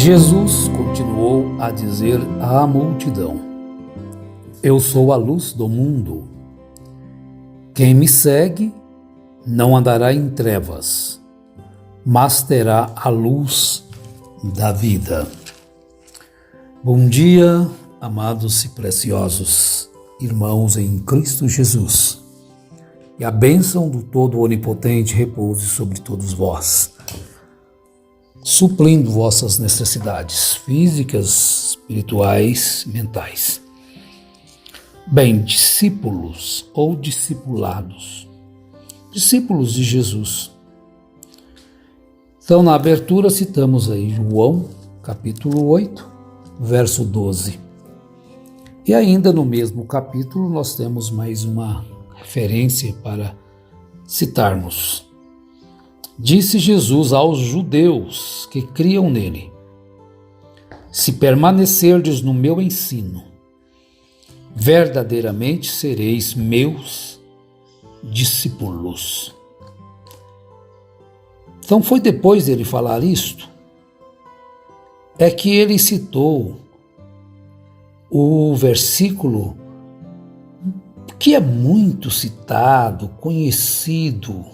Jesus continuou a dizer à multidão: Eu sou a luz do mundo. Quem me segue não andará em trevas, mas terá a luz da vida. Bom dia, amados e preciosos irmãos em Cristo Jesus. E a bênção do Todo-Onipotente repouse sobre todos vós, suprindo vossas necessidades físicas, espirituais, mentais. Bem, discípulos ou discipulados, discípulos de Jesus. Então, na abertura, citamos aí João, capítulo 8, verso 12. E ainda no mesmo capítulo, nós temos mais uma referência para citarmos. Disse Jesus aos judeus que criam nele: Se permanecerdes no meu ensino, verdadeiramente sereis meus discípulos. Então foi depois dele falar isto, é que ele citou o versículo que é muito citado, conhecido,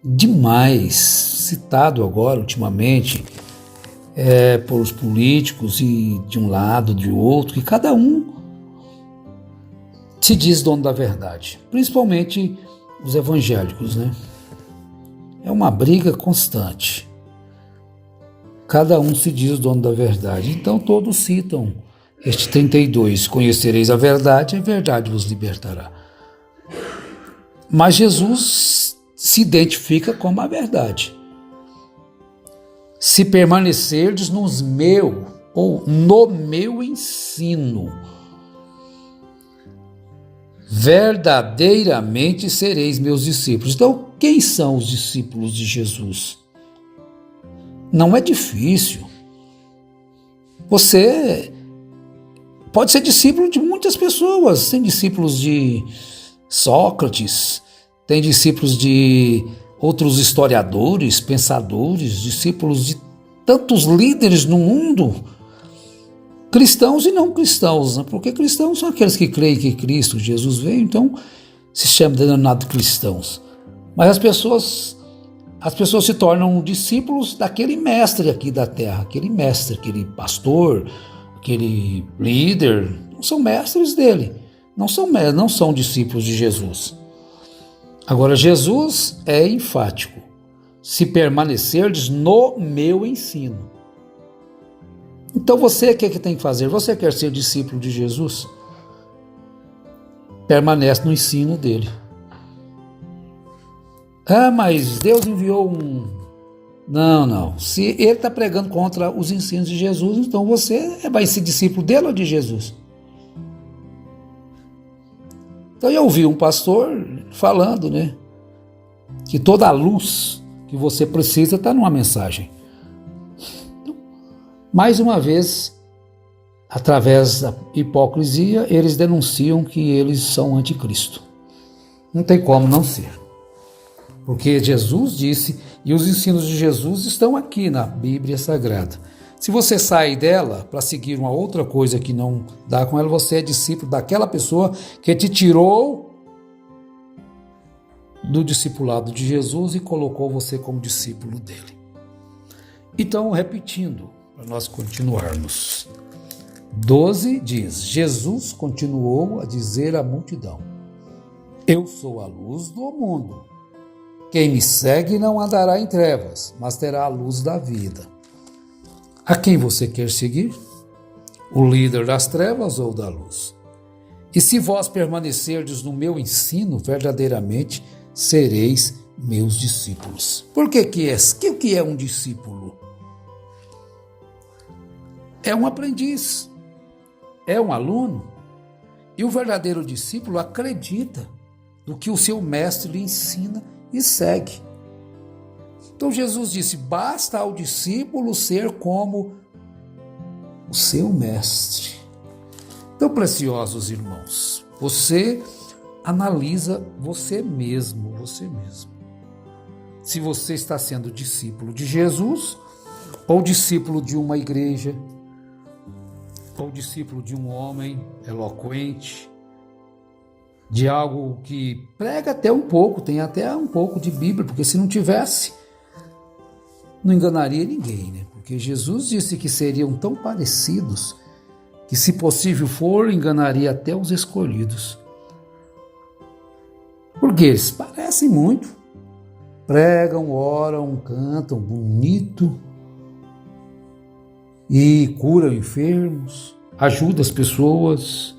demais, citado agora ultimamente por os políticos e de um lado, de outro, que cada um se diz dono da verdade, principalmente os evangélicos, né? É uma briga constante. Cada um se diz dono da verdade. Então todos citam este 32, conhecereis a verdade vos libertará. Mas Jesus se identifica como a verdade. Se permanecerdes no meu ensino, verdadeiramente sereis meus discípulos. Então, quem são os discípulos de Jesus? Não é difícil. Você pode ser discípulo de muitas pessoas. Tem discípulos de Sócrates, tem discípulos de outros historiadores, pensadores, discípulos de tantos líderes no mundo, cristãos e não cristãos, né? Porque cristãos são aqueles que creem que Cristo, Jesus veio, então se chamam denominados cristãos. Mas as pessoas se tornam discípulos daquele mestre aqui da terra, aquele mestre, aquele pastor, aquele líder, não são mestres dele, não são discípulos de Jesus. Agora, Jesus é enfático: se permanecerdes no meu ensino. Então você, o que tem que fazer? Você quer ser discípulo de Jesus? Permanece no ensino dele. Ah, mas Deus enviou um... Não. Se ele está pregando contra os ensinos de Jesus, então você vai ser discípulo dele ou de Jesus? Então eu ouvi um pastor falando, né, que toda a luz que você precisa está numa mensagem. Então, mais uma vez, através da hipocrisia, eles denunciam que eles são anticristo. Não tem como não ser. Porque Jesus disse, e os ensinos de Jesus estão aqui na Bíblia Sagrada. Se você sai dela para seguir uma outra coisa que não dá com ela, você é discípulo daquela pessoa que te tirou do discipulado de Jesus e colocou você como discípulo dele. Então, repetindo, para nós continuarmos. 12 diz: Jesus continuou a dizer à multidão: Eu sou a luz do mundo. Quem me segue não andará em trevas, mas terá a luz da vida. A quem você quer seguir? O líder das trevas ou da luz? E se vós permanecerdes no meu ensino, verdadeiramente sereis meus discípulos. Por que o que é um discípulo? É um aprendiz, é um aluno, e o verdadeiro discípulo acredita no que o seu mestre lhe ensina e segue. Então Jesus disse: basta ao discípulo ser como o seu mestre. Então, preciosos irmãos, você analisa você mesmo. Se você está sendo discípulo de Jesus ou discípulo de uma igreja, ou discípulo de um homem eloquente, de algo que prega até um pouco, tem até um pouco de Bíblia, porque se não tivesse, não enganaria ninguém, né? Porque Jesus disse que seriam tão parecidos que, se possível for, enganaria até os escolhidos. Porque eles parecem muito. Pregam, oram, cantam bonito e curam enfermos, ajudam as pessoas,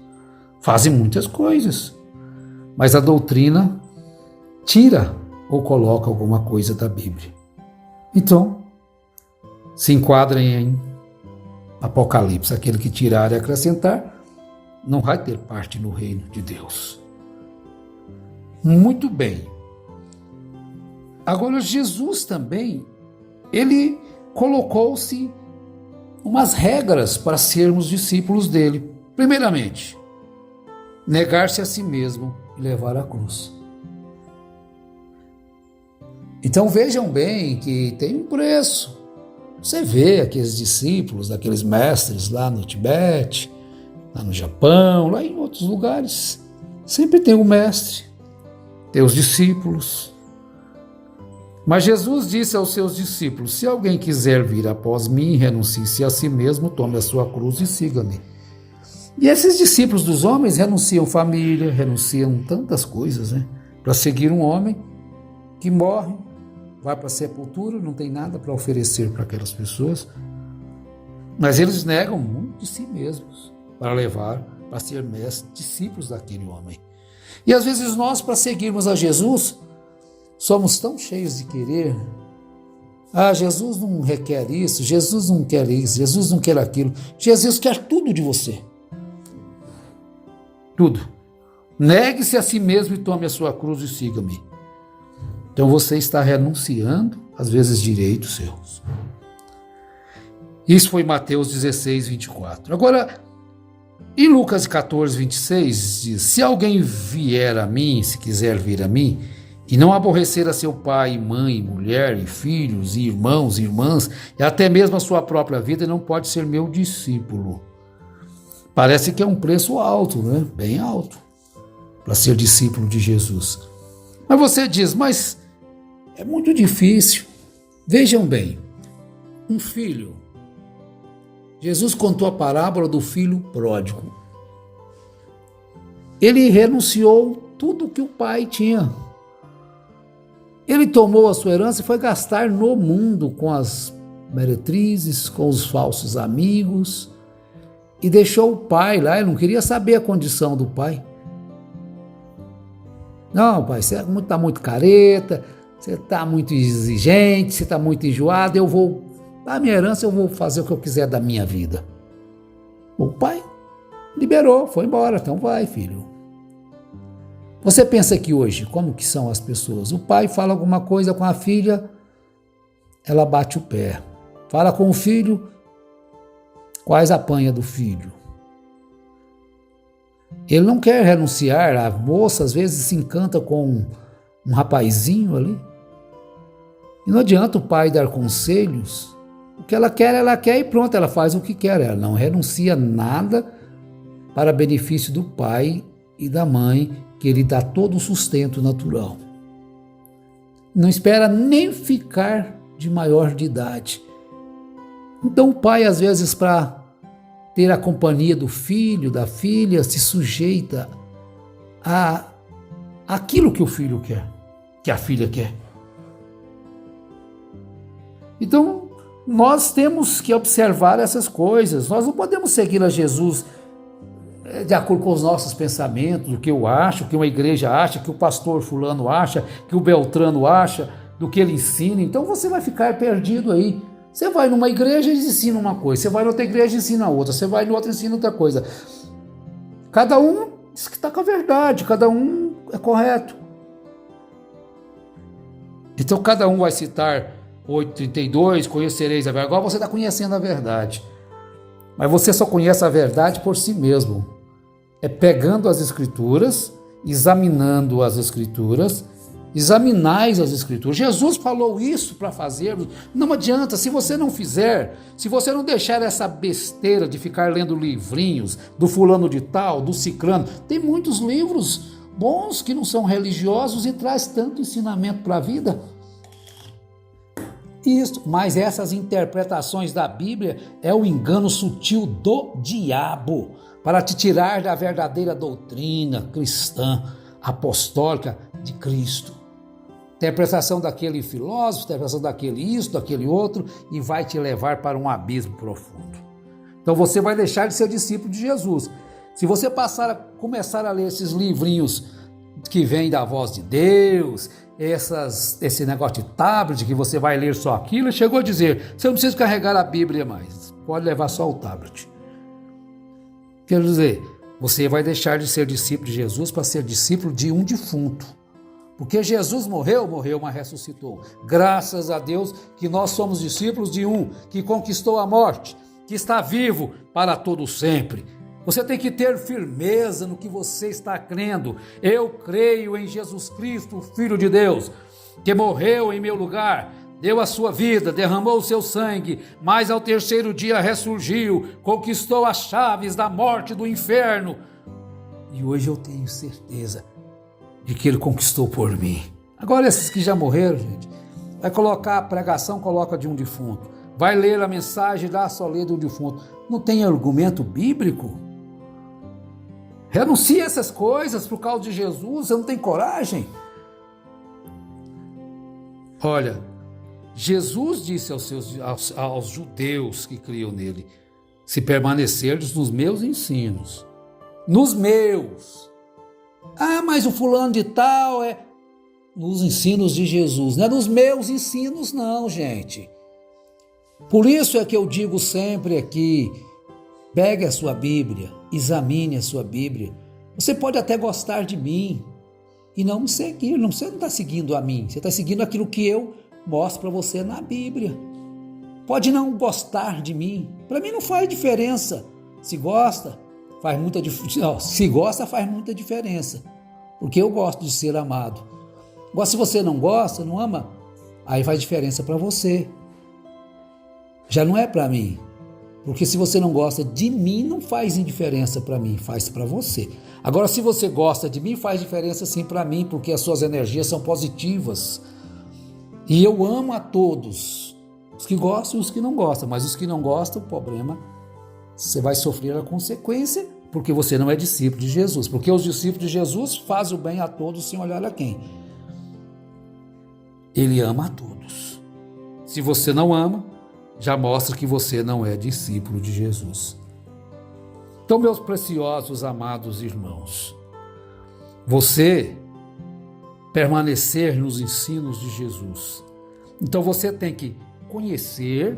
fazem muitas coisas. Mas a doutrina tira ou coloca alguma coisa da Bíblia. Então, se enquadrem em Apocalipse. Aquele que tirar e acrescentar não vai ter parte no reino de Deus. Muito bem. Agora, Jesus também, ele colocou-se umas regras para sermos discípulos dele. Primeiramente, negar-se a si mesmo e levar a cruz. Então vejam bem que tem um preço. Você vê aqueles discípulos, aqueles mestres lá no Tibete, lá no Japão, lá em outros lugares. Sempre tem um mestre, tem os discípulos. Mas Jesus disse aos seus discípulos: se alguém quiser vir após mim, renuncie-se a si mesmo, tome a sua cruz e siga-me. E esses discípulos dos homens renunciam família, renunciam tantas coisas, né? Para seguir um homem que morre, vai para a sepultura, não tem nada para oferecer para aquelas pessoas. Mas eles negam muito de si mesmos para levar, para ser mestres, discípulos daquele homem. E às vezes nós, para seguirmos a Jesus, somos tão cheios de querer. Jesus não requer isso, Jesus não quer isso, Jesus não quer aquilo. Jesus quer tudo de você. Tudo. Negue-se a si mesmo e tome a sua cruz e siga-me. Então você está renunciando, às vezes, direitos seus. Isso foi Mateus 16, 24. Agora, em Lucas 14, 26, diz: se alguém vier a mim, se quiser vir a mim, e não aborrecer a seu pai, mãe, mulher, e filhos, e irmãos, e irmãs, e até mesmo a sua própria vida, não pode ser meu discípulo. Parece que é um preço alto, né? Bem alto, para ser discípulo de Jesus. Mas você diz: mas é muito difícil. Vejam bem, um filho. Jesus contou a parábola do filho pródigo. Ele renunciou tudo que o pai tinha. Ele tomou a sua herança e foi gastar no mundo com as meretrizes, com os falsos amigos, e deixou o pai lá. Ele não queria saber a condição do pai. Não, pai, você está muito careta, você está muito exigente, você está muito enjoado, eu vou dar minha herança, eu vou fazer o que eu quiser da minha vida. O pai liberou, foi embora. Então vai, filho. Você pensa que hoje, como que são as pessoas? O pai fala alguma coisa com a filha, ela bate o pé. Fala com o filho, quase apanha do filho. Ele não quer renunciar. A moça às vezes se encanta com um rapazinho ali. E não adianta o pai dar conselhos. O que ela quer e pronto, ela faz o que quer. Ela não renuncia nada para benefício do pai e da mãe, que ele dá todo o sustento natural. Não espera nem ficar de maior de idade. Então o pai, às vezes, para ter a companhia do filho, da filha, se sujeita a aquilo que o filho quer, que a filha quer. Então, nós temos que observar essas coisas. Nós não podemos seguir a Jesus de acordo com os nossos pensamentos, o que eu acho, o que uma igreja acha, o que o pastor fulano acha, o que o Beltrano acha, do que ele ensina. Então você vai ficar perdido aí. Você vai numa igreja e eles ensinam uma coisa, você vai em outra igreja e ensina outra, você vai em outra e ensina outra coisa. Cada um diz que está com a verdade, cada um é correto. Então cada um vai citar 8:32, conhecereis a verdade. Agora você está conhecendo a verdade. Mas você só conhece a verdade por si mesmo. É pegando as escrituras, examinando as escrituras Examinais as Escrituras. Jesus falou isso para fazermos. Não adianta, se você não fizer, se você não deixar essa besteira de ficar lendo livrinhos do fulano de tal, do ciclano. Tem muitos livros bons que não são religiosos e traz tanto ensinamento para a vida. Isso, mas essas interpretações da Bíblia é o engano sutil do diabo para te tirar da verdadeira doutrina cristã, apostólica de Cristo. Interpretação daquele filósofo, interpretação daquele isso, daquele outro, e vai te levar para um abismo profundo. Então você vai deixar de ser discípulo de Jesus. Se você começar a ler esses livrinhos que vêm da voz de Deus, esse negócio de tablet, que você vai ler só aquilo, chegou a dizer, você não precisa carregar a Bíblia mais, pode levar só o tablet. Quer dizer, você vai deixar de ser discípulo de Jesus para ser discípulo de um defunto. Porque Jesus morreu, mas ressuscitou. Graças a Deus que nós somos discípulos de um que conquistou a morte, que está vivo para todo sempre. Você tem que ter firmeza no que você está crendo. Eu creio em Jesus Cristo, o Filho de Deus, que morreu em meu lugar, deu a sua vida, derramou o seu sangue, mas ao terceiro dia ressurgiu, conquistou as chaves da morte e do inferno. E hoje eu tenho certeza de que ele conquistou por mim. Agora esses que já morreram, gente, vai colocar a pregação, coloca de um defunto. Vai ler a mensagem, dá só ler de um defunto. Não tem argumento bíblico? Renuncia essas coisas por causa de Jesus, você não tem coragem? Olha, Jesus disse aos judeus que criam nele, se permanecerdes nos meus ensinos, nos meus. Ah, mas o fulano de tal é nos ensinos de Jesus, não é nos meus ensinos não, gente. Por isso é que eu digo sempre aqui, pegue a sua Bíblia, examine a sua Bíblia. Você pode até gostar de mim e não me seguir, você não está seguindo a mim, você está seguindo aquilo que eu mostro para você na Bíblia. Pode não gostar de mim, para mim não faz diferença. Se gosta, faz muita diferença. Se gosta, faz muita diferença, porque eu gosto de ser amado. Agora, se você não gosta, não ama, aí faz diferença para você. Já não é para mim. Porque se você não gosta de mim, não faz indiferença para mim, faz para você. Agora, se você gosta de mim, faz diferença sim para mim, porque as suas energias são positivas. E eu amo a todos, os que gostam e os que não gostam. Mas os que não gostam, o problema, você vai sofrer a consequência, porque você não é discípulo de Jesus. Porque os discípulos de Jesus fazem o bem a todos sem olhar a quem. Ele ama a todos. Se você não ama, já mostra que você não é discípulo de Jesus. Então, meus preciosos, amados irmãos, você permanecer nos ensinos de Jesus. Então, você tem que conhecer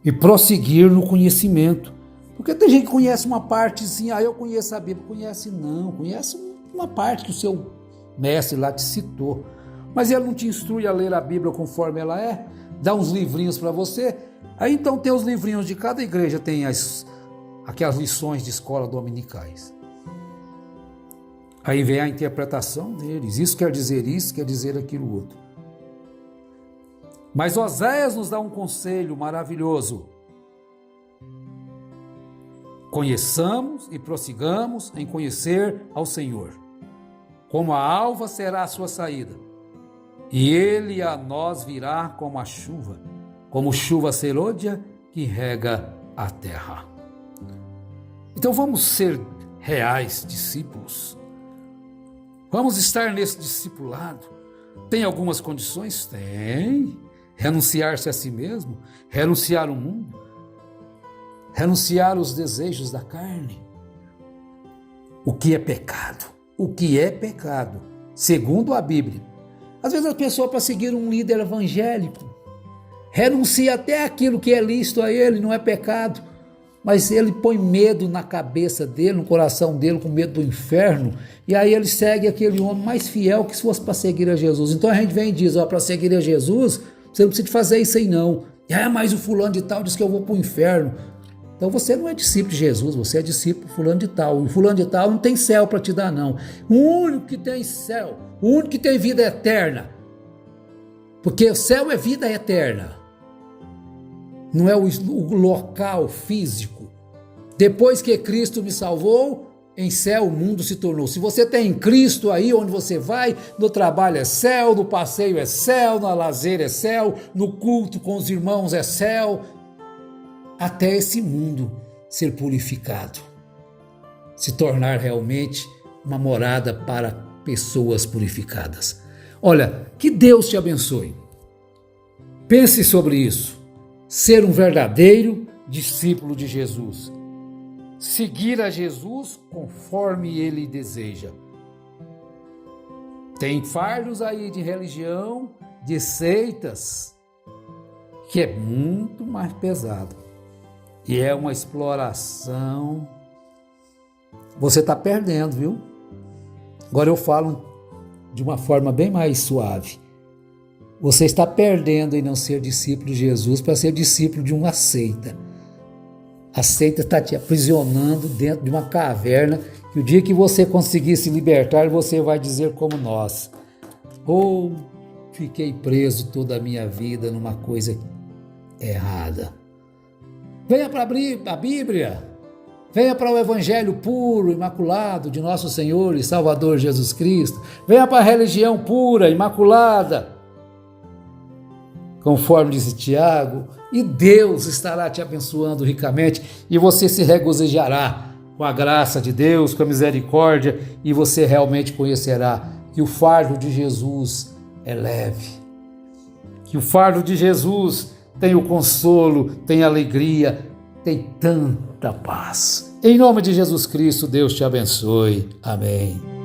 e prosseguir no conhecimento. Porque tem gente que conhece uma partezinha, eu conheço a Bíblia. Conhece não, conhece uma parte que o seu mestre lá te citou. Mas ele não te instrui a ler a Bíblia conforme ela é, dá uns livrinhos para você. Aí então tem os livrinhos de cada igreja, tem aquelas lições de escola dominicais. Aí vem a interpretação deles, isso, quer dizer aquilo outro. Mas Oséias nos dá um conselho maravilhoso. Conheçamos e prossigamos em conhecer ao Senhor. Como a alva será a sua saída, e ele a nós virá como a chuva, como chuva serôdia que rega a terra. Então vamos ser reais discípulos. Vamos estar nesse discipulado. Tem algumas condições? Tem. Renunciar-se a si mesmo, renunciar ao mundo, renunciar os desejos da carne. O que é pecado? O que é pecado? Segundo a Bíblia. Às vezes a pessoa, para seguir um líder evangélico, renuncia até aquilo que é lícito a ele, não é pecado, mas ele põe medo na cabeça dele, no coração dele, com medo do inferno, e aí ele segue aquele homem mais fiel que se fosse para seguir a Jesus. Então a gente vem e diz, para seguir a Jesus, você não precisa fazer isso aí não. Mas o fulano de tal diz que eu vou para o inferno. Então você não é discípulo de Jesus, você é discípulo fulano de tal. E fulano de tal não tem céu para te dar, não. O único que tem céu, o único que tem vida eterna. Porque o céu é vida eterna. Não é o local físico. Depois que Cristo me salvou, em céu o mundo se tornou. Se você tem Cristo aí onde você vai, no trabalho é céu, no passeio é céu, no lazer é céu, no culto com os irmãos é céu, até esse mundo ser purificado, se tornar realmente uma morada para pessoas purificadas. Olha, que Deus te abençoe. Pense sobre isso. Ser um verdadeiro discípulo de Jesus. Seguir a Jesus conforme Ele deseja. Tem fardos aí de religião, de seitas, que é muito mais pesado. E é uma exploração. Você está perdendo, viu? Agora eu falo de uma forma bem mais suave. Você está perdendo em não ser discípulo de Jesus para ser discípulo de uma seita. A seita está te aprisionando dentro de uma caverna que o dia que você conseguir se libertar, você vai dizer como nós: ou fiquei preso toda a minha vida numa coisa errada. Venha para a Bíblia, venha para o Evangelho puro, imaculado de nosso Senhor e Salvador Jesus Cristo. Venha para a religião pura, imaculada, conforme disse Tiago, e Deus estará te abençoando ricamente e você se regozijará com a graça de Deus, com a misericórdia, e você realmente conhecerá que o fardo de Jesus é leve, que o fardo de Jesus tem o consolo, tem alegria, tem tanta paz. Em nome de Jesus Cristo, Deus te abençoe. Amém.